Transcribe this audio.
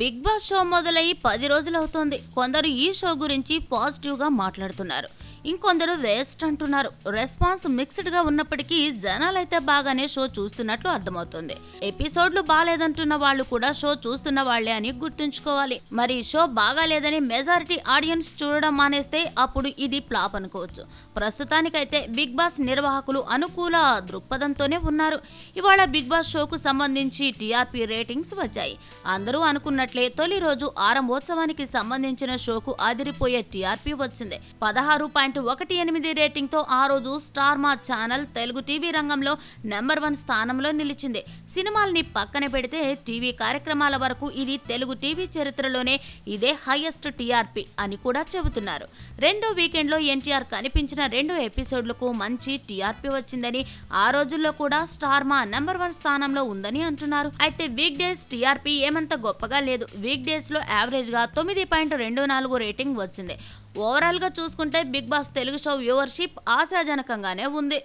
Big boss show మొదలై 10 రోజులవుతోంది. కొందరు ఈ షో గురించి పాజిటివ్గా మాట్లాడుతున్నారు, ఇంకొందరు వేస్ట్ అంటున్నారు. రెస్పాన్స్ మిక్స్డ్ గా ఉన్నప్పటికీ జనాలైతే బాగానే షో చూస్తున్నట్లు అర్థమవుతుంది. ఎపిసోడ్లు బాగాలేదంటున్న వాళ్ళు కూడా షో చూస్తున్న వాళ్లే అని గుర్తుంచుకోవాలి. మరి షో బాగాలేదని మెజారిటీ ఆడియన్స్ చూడడం మానేస్తే అప్పుడు ఇది ఫ్లాప్ అనుకోవచ్చు. ప్రస్తుతానికైతే బిగ్ బాస్ నిర్వాహకులు అనుకూల దృక్పథంతోనే ఉన్నారు. ఇవాళ బిగ్ బాస్ షోకు సంబంధించి టీఆర్పీ రేటింగ్స్ వచ్చాయి. అందరూ అనుకున్నట్లే తొలి రోజు ఆరంభోత్సవానికి సంబంధించిన షోకు అదిరిపోయే టీఆర్పీ వచ్చింది. 16.18 రేటింగ్ తో ఆ రోజు స్టార్ మా ఛానల్ తెలుగు టీవీ రంగంలో నెంబర్ 1 స్థానంలో నిలిచింది. సినిమాల్ని పక్కన పెడితే టీవీ కార్యక్రమాల వరకు ఇది తెలుగు టీవీ చరిత్రలోనే ఇదే హైయెస్ట్ టీఆర్పీ అని కూడా చెబుతున్నారు. రెండో వీకెండ్ లో ఎన్టీఆర్ కనిపించిన 2 ఎపిసోడ్లకు మంచి టీఆర్పీ వచ్చిందని, ఆ రోజుల్లో కూడా స్టార్ మా నెంబర్ 1 స్థానంలో ఉందని అంటున్నారు. అయితే వీక్ డేస్ టీఆర్పీ ఏమంత గొప్పగా లేదు. వీక్ డేస్ లో యావరేజ్ గా 9.24 రేటింగ్ వచ్చింది. ఓవరాల్ గా చూసుకుంటే big boss Telugu show viewership ఆశాజనకంగానే ఉంది.